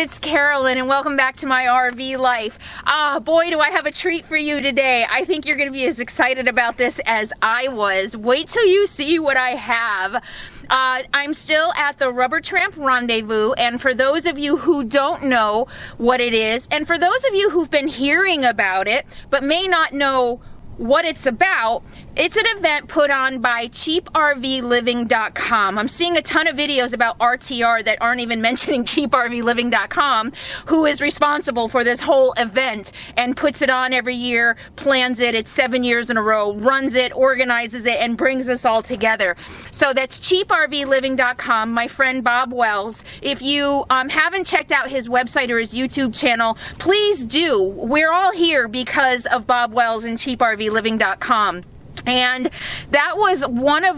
it's Carolyn and welcome back to my RV life. Boy, do I have a treat for you today. I think you're going to be as excited about this as I was. Wait till you see what I have. I'm still at the Rubber Tramp Rendezvous, and for those of you who don't know what it is, and for those of you who've been hearing about it but may not know what it's about, it's an event put on by cheaprvliving.com. I'm seeing a ton of videos about RTR that aren't even mentioning cheaprvliving.com, who is responsible for this whole event and puts it on every year, plans it. It's 7 years in a row, runs it, organizes it, and brings us all together. So that's cheaprvliving.com. My friend Bob Wells. If you haven't checked out his website or his YouTube channel, please do. We're all here because of Bob Wells and cheaprvliving.com. And that was one of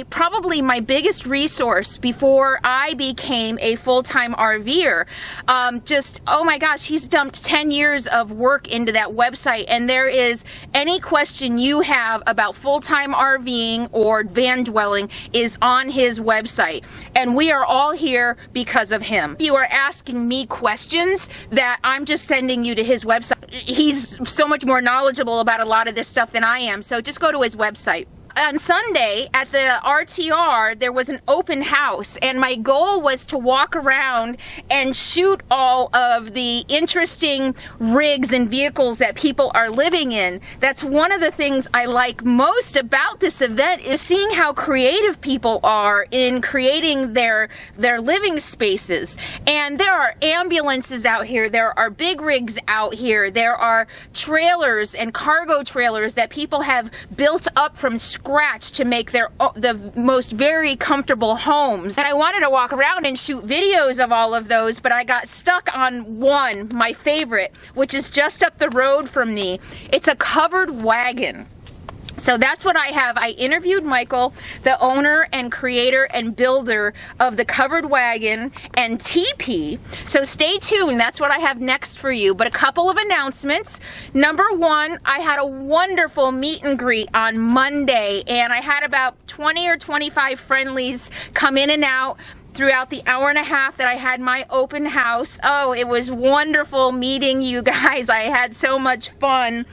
probably my biggest resource before I became a full-time RVer. Oh my gosh, he's dumped 10 years of work into that website, and there is any question you have about full-time RVing or van dwelling is on his website. And we are all here because of him. You are asking me questions that I'm just sending you to his website. He's so much more knowledgeable about a lot of this stuff than I am, so just go to his website. On Sunday at the RTR, there was an open house, and my goal was to walk around and shoot all of the interesting rigs and vehicles that people are living in. That's one of the things I like most about this event, is seeing how creative people are in creating their living spaces. And there are ambulances out here, there are big rigs out here, there are trailers and cargo trailers that people have built up from scratch to make the most very comfortable homes. And I wanted to walk around and shoot videos of all of those, but I got stuck on one, my favorite, which is just up the road from me. It's a covered wagon. So that's what I have. I interviewed Michael, the owner and creator and builder of the Covered Wagon and TP. So stay tuned. That's what I have next for you. But a couple of announcements. Number one, I had a wonderful meet and greet on Monday, and I had about 20 or 25 friendlies come in and out throughout the hour and a half that I had my open house. Oh, it was wonderful meeting you guys. I had so much fun.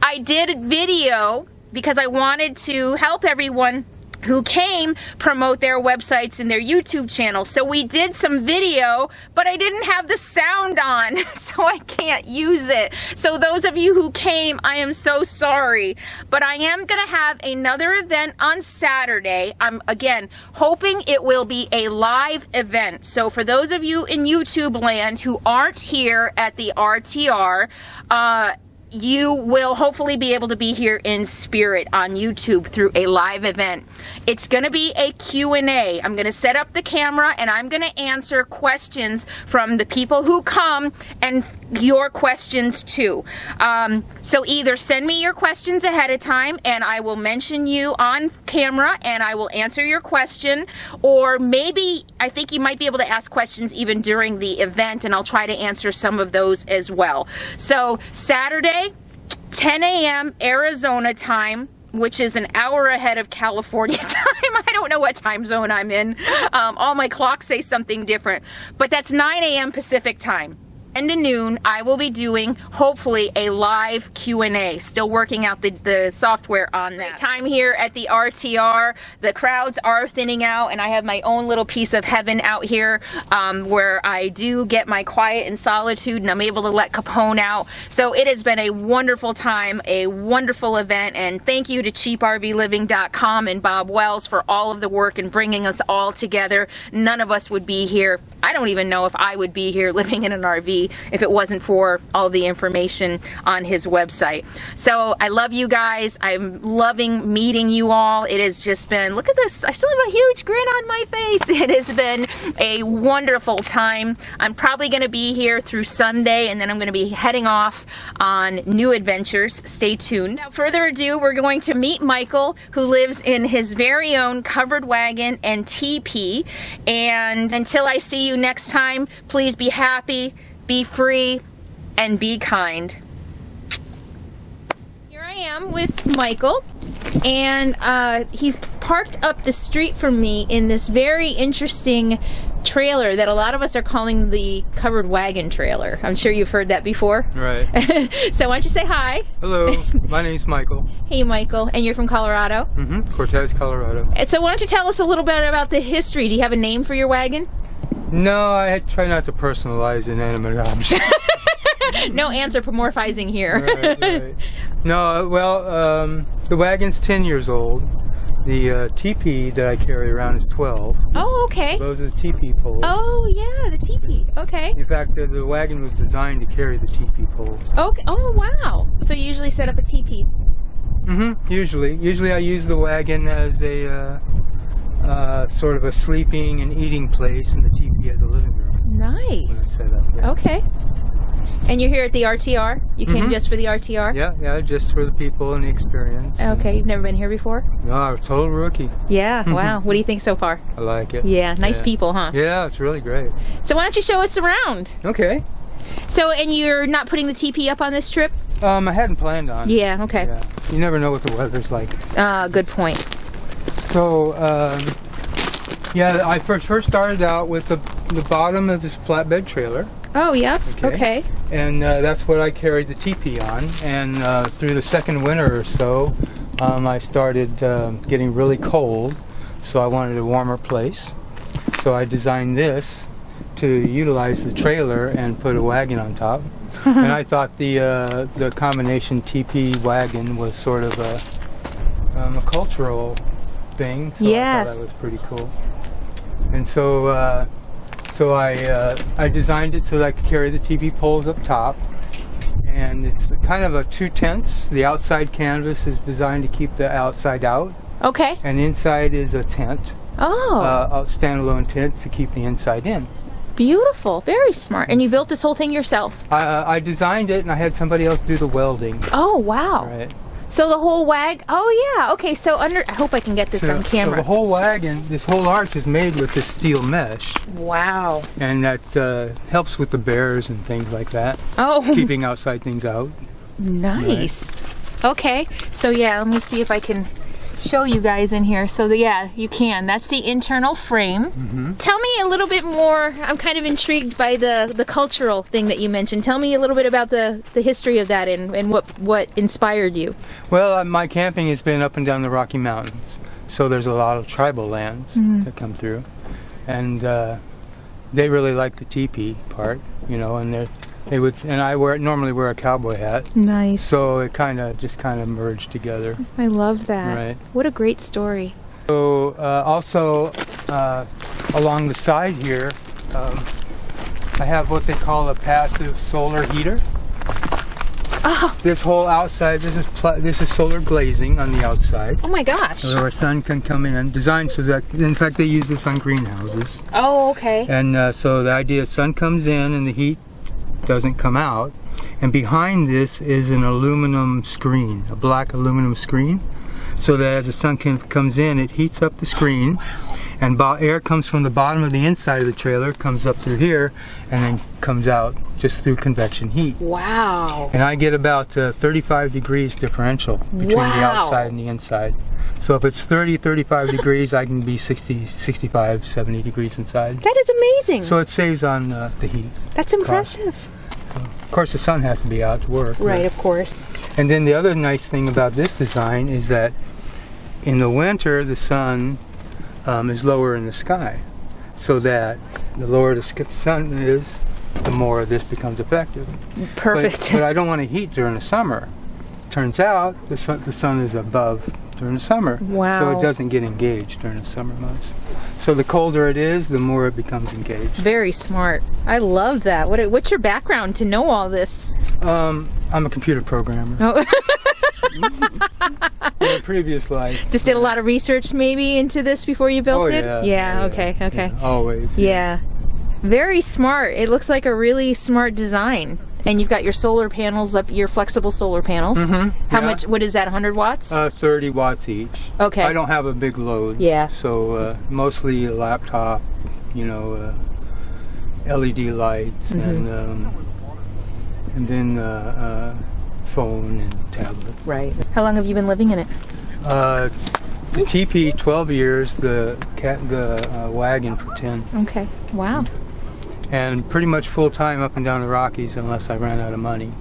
I did video because I wanted to help everyone who came promote their websites and their YouTube channel. So we did some video, but I didn't have the sound on, so I can't use it. So those of you who came, I am so sorry. But I am gonna have another event on Saturday. I'm, again, hoping it will be a live event. So for those of you in YouTube land who aren't here at the RTR, you will hopefully be able to be here in spirit on YouTube through a live event. It's going to be a Q&A. I'm going to set up the camera and I'm going to answer questions from the people who come and your questions too. So either send me your questions ahead of time and I will mention you on camera and I will answer your question, or maybe I think you might be able to ask questions even during the event and I'll try to answer some of those as well. So Saturday, 10 a.m. Arizona time, which is an hour ahead of California time. I don't know what time zone I'm in. All my clocks say something different, but that's 9 a.m. Pacific time. 10 to noon, I will be doing, hopefully, a live Q&A. Still working out the software on that. Time here at the RTR. The crowds are thinning out, and I have my own little piece of heaven out here where I do get my quiet and solitude, and I'm able to let Capone out. So it has been a wonderful time, a wonderful event, and thank you to cheaprvliving.com and Bob Wells for all of the work and bringing us all together. None of us would be here. I don't even know if I would be here living in an RV if it wasn't for all the information on his website. So I love you guys. I'm loving meeting you all. It has just been, look at this, I still have a huge grin on my face. It has been a wonderful time. I'm probably going to be here through Sunday, and then I'm going to be heading off on new adventures. Stay tuned. Without further ado, we're going to meet Michael, who lives in his very own Covered Wagon and TP. And until I see you next time, please be happy, be free, and be kind. Here I am with Michael, and he's parked up the street from me in this very interesting trailer that a lot of us are calling the covered wagon trailer. I'm sure you've heard that before. Right. So why don't you say hi? Hello, my name's Michael. Hey, Michael. And you're from Colorado? Cortez, Colorado. So why don't you tell us a little bit about the history? Do you have a name for your wagon? No, I try not to personalize inanimate objects. No anthropomorphizing here. Right. No, well, the wagon's 10 years old. The teepee that I carry around is 12. Oh, okay. Those are the teepee poles. Oh, yeah, the teepee. Okay. In fact, the wagon was designed to carry the teepee poles. Okay. Oh, wow. So you usually set up a teepee? Usually I use the wagon as a sort of a sleeping and eating place, and the teepee as a living room. Nice. Set up, yeah. Okay. And you're here at the RTR? You came just for the RTR? Yeah, just for the people and the experience. Okay, you've never been here before? No, I'm a total rookie. Yeah, wow. What do you think so far? I like it. Yeah, nice people, huh? Yeah, it's really great. So why don't you show us around? Okay. So, and you're not putting the teepee up on this trip? I hadn't planned on it. Yeah, okay. Yeah. You never know what the weather's like. Good point. So, yeah, I first started out with the bottom of this flatbed trailer. Oh, yeah. Okay. And that's what I carried the teepee on. And through the second winter or so, I started getting really cold. So I wanted a warmer place. So I designed this to utilize the trailer and put a wagon on top. And I thought the combination teepee wagon was sort of a cultural thing. So Yes. I thought that was pretty cool. And so so I designed it so that I could carry the teepee poles up top. And it's kind of a 2 tents. The outside canvas is designed to keep the outside out. Okay. And inside is a tent. Oh. A standalone tent to keep the inside in. Beautiful. Very smart. And you built this whole thing yourself? I designed it and I had somebody else do the welding. Oh, wow. Right. So the whole oh yeah, okay, so I hope I can get this on camera. So the whole wagon, this whole arch is made with this steel mesh. Wow. And that helps with the bears and things like that. Oh. Keeping outside things out. Nice. Right. Okay, so yeah, let me see if I can show you guys in here. So yeah, you can. That's the internal frame. Tell me a little bit more. I'm kind of intrigued by the cultural thing that you mentioned. Tell me a little bit about the history of that and what inspired you. Well, my camping has been up and down the Rocky Mountains, so there's a lot of tribal lands that come through, and they really like the teepee part, you know, and I normally wear a cowboy hat. Nice. So it just kind of merged together. I love that. Right. What a great story. So also along the side here, I have what they call a passive solar heater. Oh. This whole outside, this is solar glazing on the outside. Oh my gosh. So our sun can come in, designed so that, in fact, they use this on greenhouses. Oh, okay. And so the idea is sun comes in and the heat doesn't come out. And behind this is an aluminum screen, a black aluminum screen, so that as the sun comes in, it heats up the screen, and air comes from the bottom of the inside of the trailer, comes up through here, and then comes out just through convection heat. Wow. And I get about 35 degrees differential between the outside and the inside. So if it's 35 degrees, I can be 60, 65, 70 degrees inside. That is amazing. So it saves on the heat. That's impressive. So, of course, the sun has to be out to work. Right, of course. And then the other nice thing about this design is that in the winter, the sun is lower in the sky. So that the lower the sun is, the more this becomes effective. Perfect. But I don't want to heat during the summer. Turns out the sun is above during the summer. Wow. So it doesn't get engaged during the summer months. So the colder it is, the more it becomes engaged. Very smart. I love that. What's your background to know all this? I'm a computer programmer. Oh. In a previous life. Just did a lot of research maybe into this before you built it? Yeah. Okay. Yeah, always. Yeah. Very smart. It looks like a really smart design. And you've got your solar panels up, your flexible solar panels. How much, what is that, 100 watts? 30 watts each. Okay. I don't have a big load. Yeah. So mostly a laptop, you know, LED lights, and then phone and tablet. Right. How long have you been living in it? The teepee 12 years, the wagon for 10. Okay. Wow. And pretty much full time up and down the Rockies unless I ran out of money.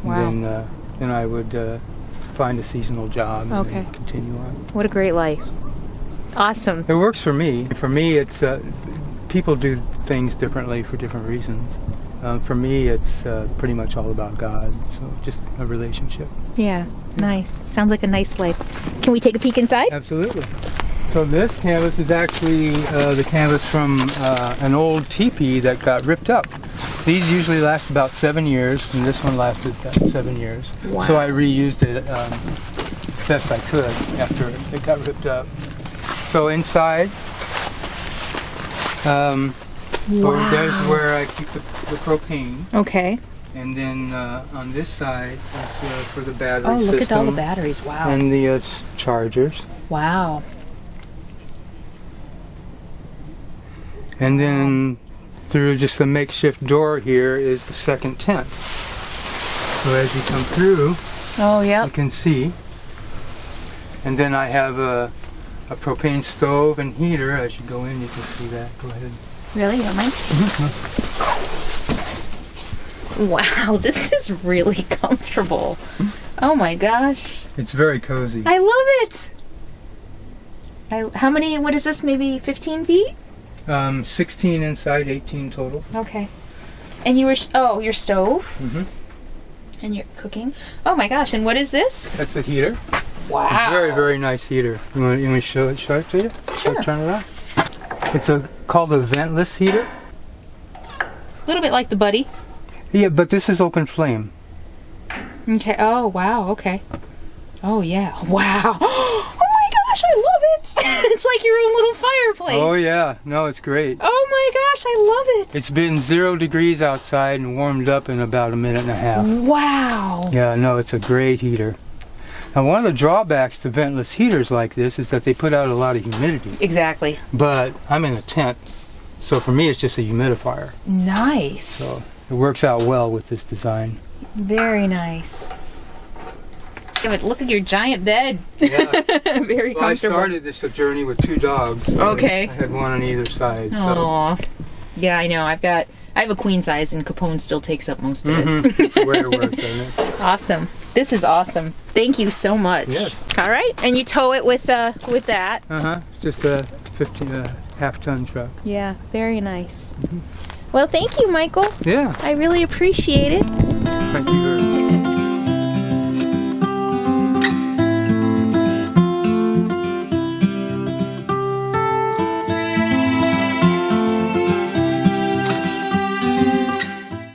Wow. Then I would find a seasonal job and then continue on. What a great life. Awesome. It works for me. For me, it's people do things differently for different reasons. For me, it's pretty much all about God. So just a relationship. Yeah. Nice. Sounds like a nice life. Can we take a peek inside? Absolutely. So this canvas is actually the canvas from an old teepee that got ripped up. These usually last about 7 years, and this one lasted 7 years. Wow. So I reused it best I could after it got ripped up. So inside, there's where I keep the propane. Okay. And then on this side is for the battery Oh, look system at all the batteries. Wow. and the chargers. Wow. And then through just the makeshift door here is the second tent. So as you come through, you can see. And then I have a propane stove and heater. As you go in, you can see that. Go ahead. Really? You don't mind? Wow, this is really comfortable. Oh my gosh. It's very cozy. I love it. How many, what is this, maybe 15 feet? 16 inside, 18 total. Okay. And you were, your stove? Mm-hmm. And you're cooking? Oh my gosh, and what is this? That's a heater. Wow. Very, very nice heater. You want me to show it to you? Sure. Turn it on. It's called a ventless heater. A little bit like the Buddy. Yeah, but this is open flame. Okay. Oh, wow. Okay. Oh, yeah. Wow. Oh my gosh, I love it. It's like your own little fireplace. Oh yeah. No, it's great. Oh my gosh, I love it. It's been 0 degrees outside and warmed up in about a minute and a half. Wow. Yeah, no, it's a great heater. Now, one of the drawbacks to ventless heaters like this is that they put out a lot of humidity. Exactly. But I'm in a tent, so for me it's just a humidifier. Nice. So it works out well with this design. Very nice. Yeah, but look at your giant bed. Yeah. Very Well, I comfortable. started this journey with 2 dogs. So Okay. I had one on either side. Aw. Yeah, I know. I have a queen size, and Capone still takes up most of it. That's the way it works, isn't it? Awesome. This is awesome. Thank you so much. Yes. All right, and you tow it with that. Just a 15 half-ton truck. Yeah, very nice. Well, thank you, Michael. Yeah. I really appreciate it. Thank you very much.